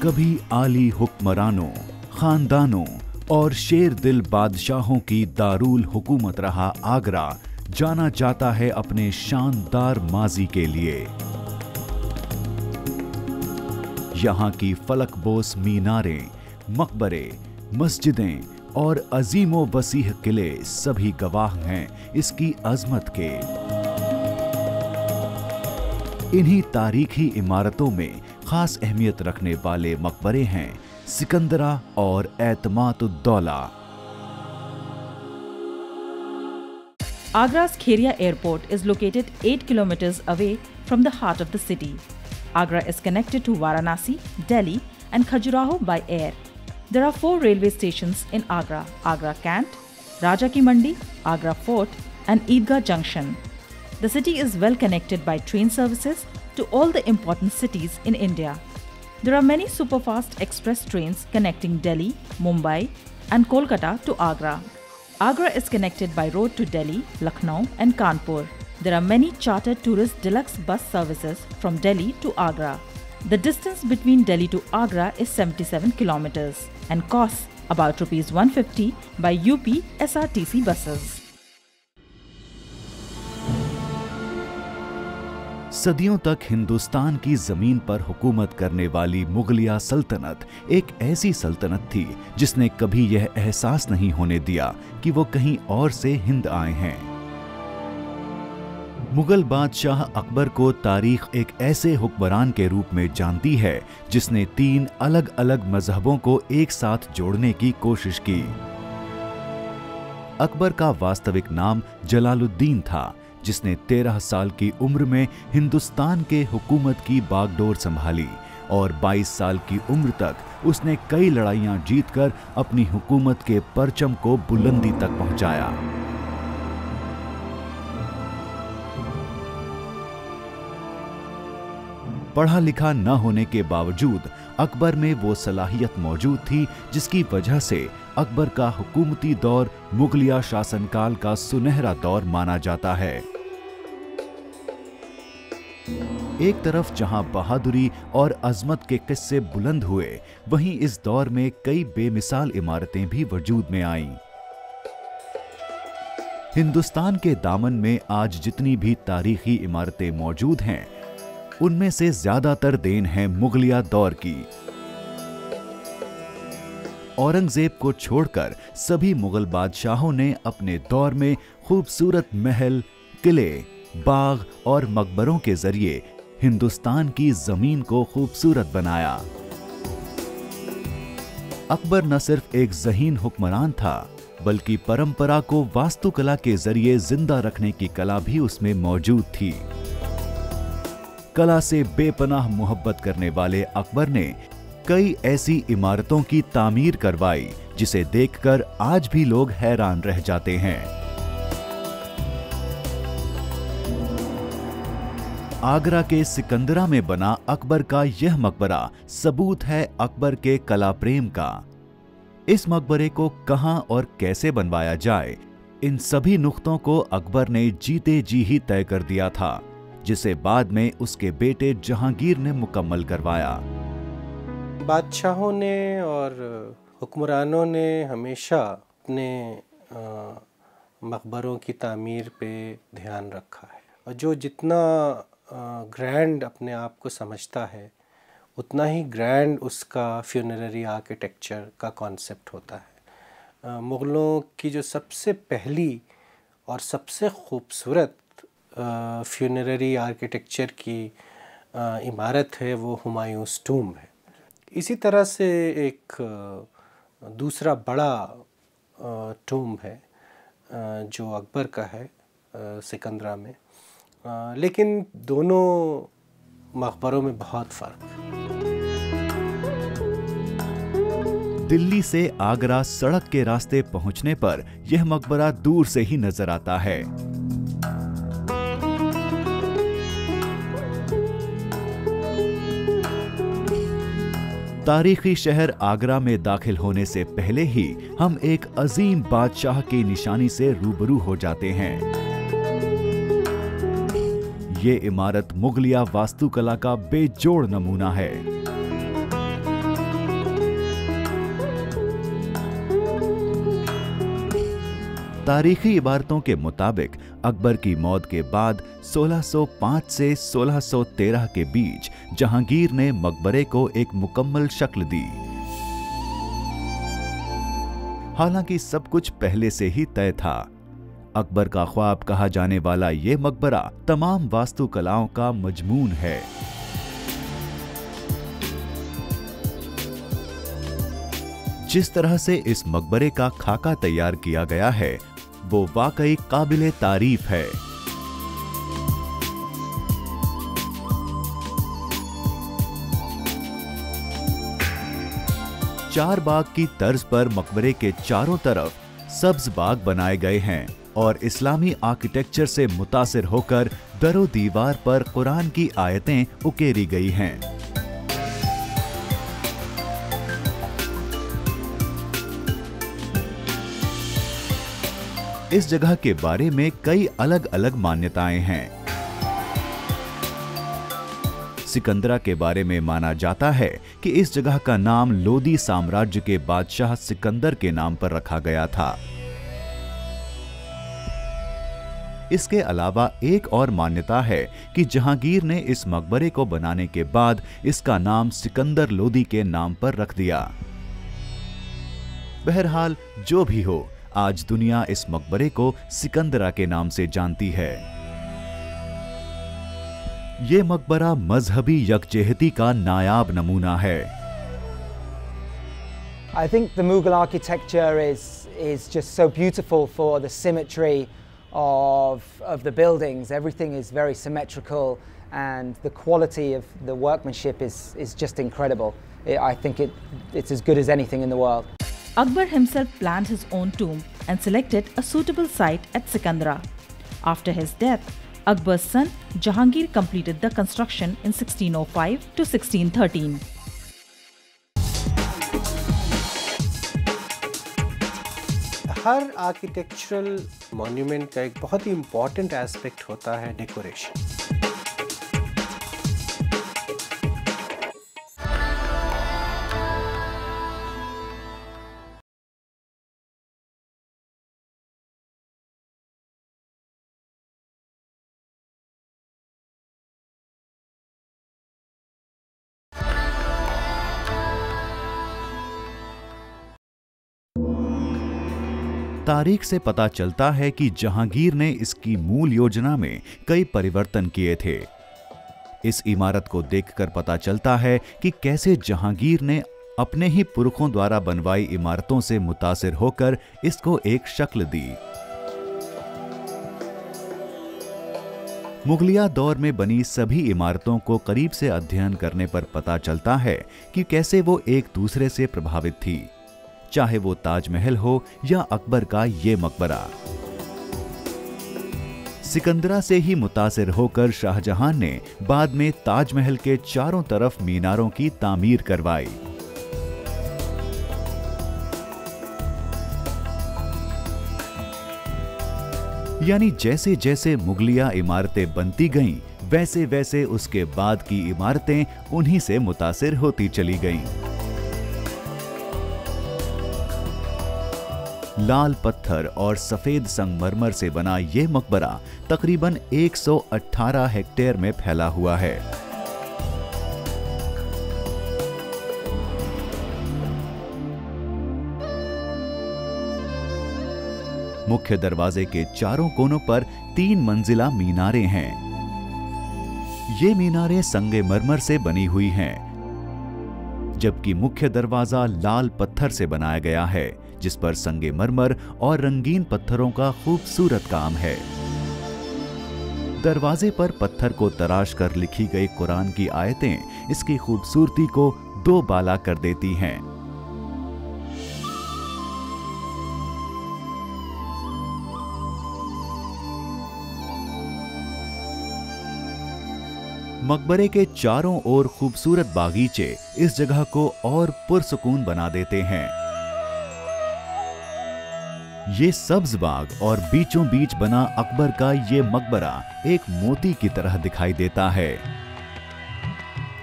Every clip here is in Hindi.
कभी आली हुक्मरानों, खानदानों और शेर दिल बादशाहों की दारुल हुकूमत रहा आगरा जाना जाता है अपने शानदार माजी के लिए। यहाँ की फलकबोस मीनारें, मकबरे, मस्जिदें और अजीमो वसीह किले सभी गवाह हैं इसकी अजमत के। इन्हीं तारीखी इमारतों में खास अहमियत रखने वाले मकबरे हैं सिकंदरा और एतमाद-उद-दौला। Agra's Kheria Airport is located 8 kilometers away from the heart of the city. Agra is connected to Varanasi, Delhi and Khajuraho by air. There are 4 railway stations in Agra: Agra Cant, Raja Ki Mandi, Agra Fort and Eidgah Junction. The city is well connected by train services to all the important cities in India. There are many superfast express trains connecting Delhi, Mumbai and Kolkata to Agra. Agra is connected by road to Delhi, Lucknow and Kanpur. There are many chartered tourist deluxe bus services from Delhi to Agra. The distance between Delhi to Agra is 77 kilometers and costs about ₹150 by UP SRTC buses. सदियों तक हिंदुस्तान की जमीन पर हुकूमत करने वाली मुगलिया सल्तनत एक ऐसी सल्तनत थी जिसने कभी यह एहसास नहीं होने दिया कि वो कहीं और से हिंद आए हैं। मुगल बादशाह अकबर को तारीख एक ऐसे हुक्मरान के रूप में जानती है जिसने 3 अलग अलग मजहबों को एक साथ जोड़ने की कोशिश की। अकबर का वास्तविक नाम जलालुद्दीन था, जिसने 13 साल की उम्र में हिंदुस्तान के हुकूमत की बागडोर संभाली और 22 साल की उम्र तक उसने कई लड़ाइयां जीतकर अपनी हुकूमत के परचम को बुलंदी तक पहुंचाया। पढ़ा लिखा न होने के बावजूद अकबर में वो सलाहियत मौजूद थी जिसकी वजह से अकबर का हुकूमती दौर मुगलिया शासनकाल का सुनहरा दौर माना जाता है। एक तरफ जहां बहादुरी और अजमत के किस्से बुलंद हुए, वहीं इस दौर में कई बेमिसाल इमारतें भी वजूद में आईं। हिंदुस्तान के दामन में आज जितनी भी तारीखी इमारतें मौजूद हैं, उनमें से ज्यादातर देन है मुगलिया दौर की। औरंगजेब को छोड़कर सभी मुगल बादशाहों ने अपने दौर में खूबसूरत महल, किले, बाग और मकबरों के जरिए हिंदुस्तान की जमीन को खूबसूरत बनाया। अकबर न सिर्फ एक ज़हीन हुक्मरान था, बल्कि परंपरा को वास्तुकला के जरिए जिंदा रखने की कला भी उसमें मौजूद थी। कला से बेपनाह मोहब्बत करने वाले अकबर ने कई ऐसी इमारतों की तामीर करवाई जिसे देखकर आज भी लोग हैरान रह जाते हैं। आगरा के सिकंदरा में बना अकबर का यह मकबरा सबूत है अकबर के कला प्रेम का। इस मकबरे को कहां और कैसे बनवाया जाए, इन सभी नुक्तों को अकबर ने जीते जी ही तय कर दिया था, जिसे बाद में उसके बेटे जहांगीर ने मुकम्मल करवाया। बादशाहों ने और हुक्मरानों ने हमेशा अपने मकबरों की तामीर पे ध्यान रखा है, और जो जितना ग्रैंड अपने आप को समझता है, उतना ही ग्रैंड उसका फ्यूनररी आर्किटेक्चर का कॉन्सेप्ट होता है। मुग़लों की जो सबसे पहली और सबसे खूबसूरत फ्यूनररी आर्किटेक्चर की इमारत है वो हुमायूंस टूम्ब है। इसी तरह से एक दूसरा बड़ा टूम्ब है जो अकबर का है सिकंदरा में, लेकिन दोनों मकबरों में बहुत फ़र्क है। दिल्ली से आगरा सड़क के रास्ते पहुंचने पर यह मकबरा दूर से ही नजर आता है। तारीखी शहर आगरा में दाखिल होने से पहले ही हम एक अजीम बादशाह की निशानी से रूबरू हो जाते हैं। ये इमारत मुगलिया वास्तुकला का बेजोड़ नमूना है। तारीखी इबारतों के मुताबिक अकबर की मौत के बाद 1605 से 1613 के बीच जहांगीर ने मकबरे को एक मुकम्मल शक्ल दी। हालांकि सब कुछ पहले से ही तय था। अकबर का ख्वाब कहा जाने वाला ये मकबरा तमाम वास्तुकलाओं का मजमून है। जिस तरह से इस मकबरे का खाका तैयार किया गया है वो वाकई काबिले तारीफ है। चार बाग की तर्ज पर मकबरे के चारों तरफ सब्ज बाग बनाए गए हैं और इस्लामी आर्किटेक्चर से मुतासिर होकर दरो दीवार पर कुरान की आयतें उकेरी गई हैं। इस जगह के बारे में कई अलग अलग मान्यताएं हैं। सिकंदरा के बारे में माना जाता है कि इस जगह का नाम लोदी साम्राज्य के बादशाह सिकंदर के नाम पर रखा गया था। इसके अलावा एक और मान्यता है कि जहांगीर ने इस मकबरे को बनाने के बाद इसका नाम सिकंदर लोदी के नाम पर रख दिया। बहरहाल जो भी हो, आज दुनिया इस मकबरे को सिकंदरा के नाम से जानती है। ये मकबरा मजहबी यकजहती का नायाब नमूना है। I think the Mughal architecture is just so beautiful for the symmetry of the buildings. Everything is very symmetrical and the quality of the workmanship is just incredible. I think it's as good as anything in the world. Akbar himself planned his own tomb and selected a suitable site at Sikandra. After his death, Akbar's son Jahangir completed the construction in 1605 to 1613. Her architectural monument का एक बहुत ही इम्पॉर्टेंट एस्पेक्ट होता है डेकोरेशन। तारीख से पता चलता है कि जहांगीर ने इसकी मूल योजना में कई परिवर्तन किए थे। इस इमारत को देखकर पता चलता है कि कैसे जहांगीर ने अपने ही पुरखों द्वारा बनवाई इमारतों से मुतासिर होकर इसको एक शक्ल दी। मुगलिया दौर में बनी सभी इमारतों को करीब से अध्ययन करने पर पता चलता है कि कैसे वो एक दूसरे से प्रभावित थी, चाहे वो ताजमहल हो या अकबर का ये मकबरा। सिकंदरा से ही मुतासिर होकर शाहजहां ने बाद में ताजमहल के चारों तरफ मीनारों की तामीर करवाई। यानी जैसे जैसे मुगलिया इमारतें बनती गईं, वैसे वैसे उसके बाद की इमारतें उन्हीं से मुतासिर होती चली गईं। लाल पत्थर और सफेद संगमरमर से बना यह मकबरा तकरीबन 118 हेक्टेयर में फैला हुआ है। मुख्य दरवाजे के चारों कोनों पर 3 मंजिला मीनारें हैं। ये मीनारें संगमरमर से बनी हुई हैं, जबकि मुख्य दरवाजा लाल पत्थर से बनाया गया है, जिस पर संगमरमर और रंगीन पत्थरों का खूबसूरत काम है। दरवाजे पर पत्थर को तराश कर लिखी गई कुरान की आयतें इसकी खूबसूरती को 2 बाला कर देती हैं। मकबरे के चारों ओर खूबसूरत बागीचे इस जगह को और पुरसुकून बना देते हैं। ये सब्ज बाग और बीचों बीच बना अकबर का ये मकबरा एक मोती की तरह दिखाई देता है,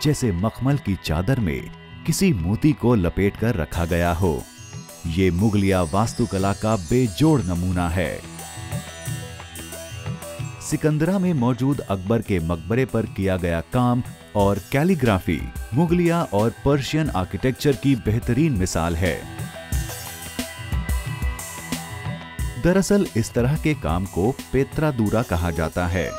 जैसे मखमल की चादर में किसी मोती को लपेट कर रखा गया हो। ये मुगलिया वास्तुकला का बेजोड़ नमूना है। सिकंदरा में मौजूद अकबर के मकबरे पर किया गया काम और कैलीग्राफी मुगलिया और पर्शियन आर्किटेक्चर की बेहतरीन मिसाल है। दरअसल इस तरह के काम को पेत्रादूरा कहा जाता है।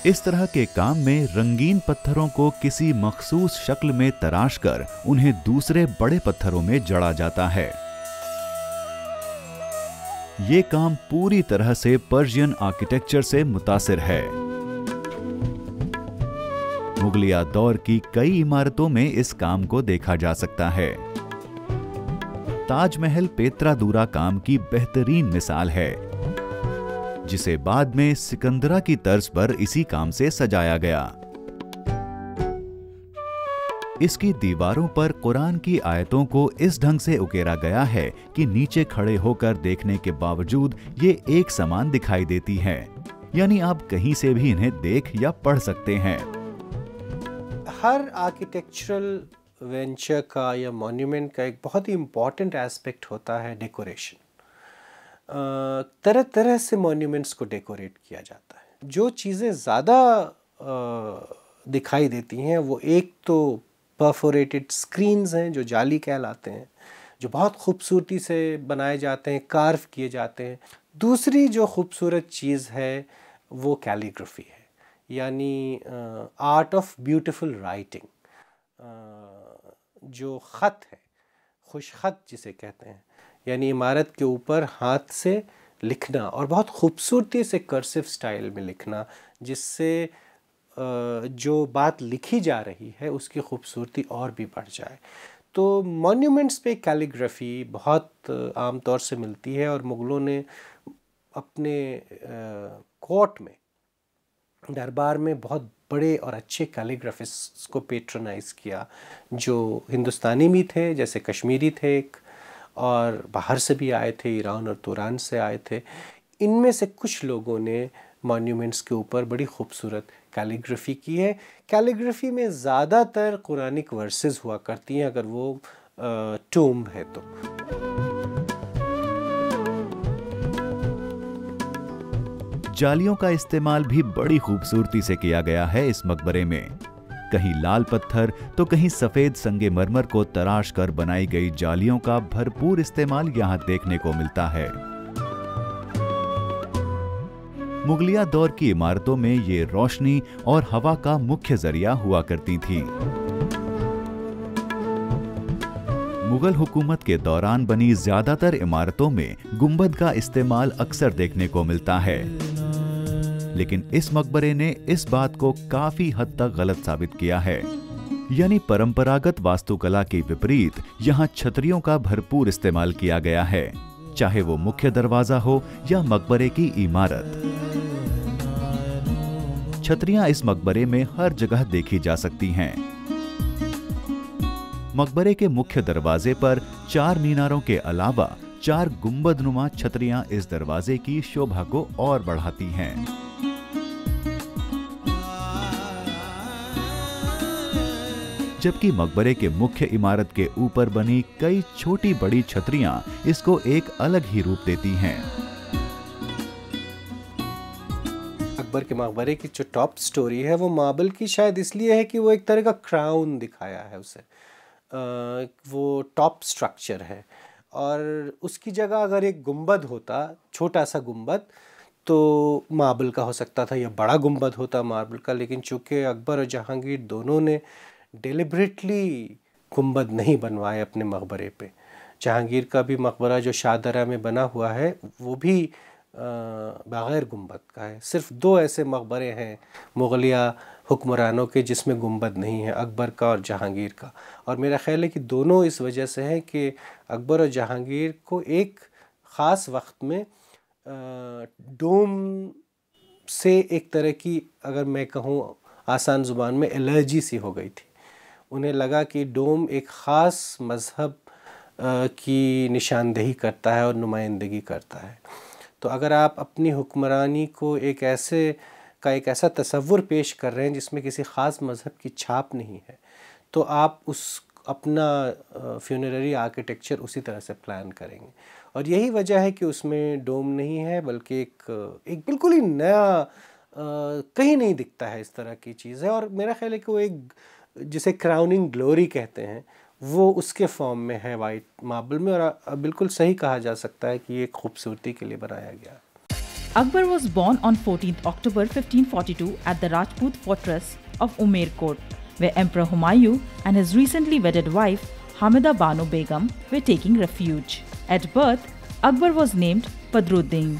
इस तरह के काम में रंगीन पत्थरों को किसी मखसूस शक्ल में तराशकर उन्हें दूसरे बड़े पत्थरों में जड़ा जाता है। ये काम पूरी तरह से पर्शियन आर्किटेक्चर से मुतासिर है। मुगलिया दौर की कई इमारतों में इस काम को देखा जा सकता है। ताजमहल पेत्रादूरा काम की बेहतरीन मिसाल है, जिसे बाद में सिकंदरा की तर्ज पर इसी काम से सजाया गया। इसकी दीवारों पर कुरान की आयतों को इस ढंग से उकेरा गया है कि नीचे खड़े होकर देखने के बावजूद ये एक समान दिखाई देती हैं, यानी आप कहीं से भी इन्हें देख या पढ़ सकते हैं। हर आर्किटेक्चरल वेंचर का या मॉन्यूमेंट का एक बहुत ही इम्पॉर्टेंट एस्पेक्ट होता है डेकोरेशन। तरह तरह से मॉन्यूमेंट्स को डेकोरेट किया जाता है। जो चीज़ें ज़्यादा दिखाई देती हैं वो एक तो परफोरेटेड स्क्रीन्स हैं जो जाली कहलाते हैं, जो बहुत खूबसूरती से बनाए जाते हैं, कार्व किए जाते हैं। दूसरी जो खूबसूरत चीज़ है वो कैलीग्राफी है, यानी आर्ट ऑफ ब्यूटीफुल राइटिंग। जो ख़त है, खुश ख़त जिसे कहते हैं, यानी इमारत के ऊपर हाथ से लिखना और बहुत खूबसूरती से कर्सिव स्टाइल में लिखना, जिससे जो बात लिखी जा रही है उसकी खूबसूरती और भी बढ़ जाए। तो मॉन्यूमेंट्स पे कैलीग्राफी बहुत आम तौर से मिलती है और मुग़लों ने अपने कोर्ट में, दरबार में बहुत बड़े और अच्छे कैलीग्राफिस्ट्स को पेट्रोनाइज़ किया, जो हिंदुस्तानी भी थे, जैसे कश्मीरी थे एक, और बाहर से भी आए थे, ईरान और तुरान से आए थे। इनमें से कुछ लोगों ने मॉन्यूमेंट्स के ऊपर बड़ी खूबसूरत कैलीग्राफी की है। कैलीग्राफी में ज़्यादातर कुरानिक वर्सेस हुआ करती हैं अगर वो टूम्ब है तो। जालियों का इस्तेमाल भी बड़ी खूबसूरती से किया गया है इस मकबरे में। कहीं लाल पत्थर तो कहीं सफेद संगमरमर को तराश कर बनाई गई जालियों का भरपूर इस्तेमाल यहां देखने को मिलता है। मुगलिया दौर की इमारतों में ये रोशनी और हवा का मुख्य जरिया हुआ करती थीं। मुगल हुकूमत के दौरान बनी ज्यादातर इमारतों में गुंबद का इस्तेमाल अक्सर देखने को मिलता है, लेकिन इस मकबरे ने इस बात को काफी हद तक गलत साबित किया है। यानी परंपरागत वास्तुकला के विपरीत यहाँ छतरियों का भरपूर इस्तेमाल किया गया है, चाहे वो मुख्य दरवाजा हो या मकबरे की इमारत। छतरियां इस मकबरे में हर जगह देखी जा सकती हैं। मकबरे के मुख्य दरवाजे पर 4 मीनारों के अलावा 4 गुंबदनुमा छतरियां इस दरवाजे की शोभा को और बढ़ाती हैं। जबकि मकबरे के मुख्य इमारत के ऊपर बनी कई छोटी बड़ी छतरियां इसको एक अलग ही रूप देती हैं। अकबर के मकबरे की जो टॉप स्टोरी है वो मार्बल की शायद इसलिए है कि वो एक तरह का क्राउन दिखाया है उसे, वो टॉप स्ट्रक्चर है, और उसकी जगह अगर एक गुंबद होता, छोटा सा गुंबद, तो मार्बल का हो सकता था या बड़ा गुंबद होता मार्बल का। लेकिन चूँकि अकबर और जहांगीर दोनों ने डेलिबरेटली गुंबद नहीं बनवाए अपने मकबरे पे। जहांगीर का भी मकबरा जो शाहदरा में बना हुआ है वो भी बग़ैर गुंबद का है। सिर्फ 2 ऐसे मकबरे हैं मुग़लिया हुक्मरानों के जिसमें गुंबद नहीं है, अकबर का और जहांगीर का। और मेरा ख़्याल है कि दोनों इस वजह से हैं कि अकबर और जहांगीर को एक ख़ास वक्त में डोम से एक तरह की, अगर मैं कहूँ आसान ज़ुबान में, एलर्जी सी हो गई थी। उन्हें लगा कि डोम एक ख़ास मज़हब की निशानदेही करता है और नुमाइंदगी करता है। तो अगर आप अपनी हुक्मरानी को एक ऐसा तसव्वुर पेश कर रहे हैं जिसमें किसी ख़ास मज़हब की छाप नहीं है, तो आप अपना फ्यूनररी आर्किटेक्चर उसी तरह से प्लान करेंगे। और यही वजह है कि उसमें डोम नहीं है, बल्कि एक बिल्कुल ही नया कहीं नहीं दिखता है इस तरह की चीज़ है। और मेरा ख्याल है कि वो एक जिसे क्राउनिंग ग्लोरी कहते हैं वो उसके फॉर्म में है वाइट मार्बल में, और बिल्कुल सही कहा जा सकता है कि ये खूबसूरती के लिए बनाया गया। Akbar was born on 14th October 1542 at the Rajput fortress of Umerkot, where Emperor Humayun and his recently wedded wife Hamida Banu Begum were taking refuge. At birth, Akbar was named Badruddin.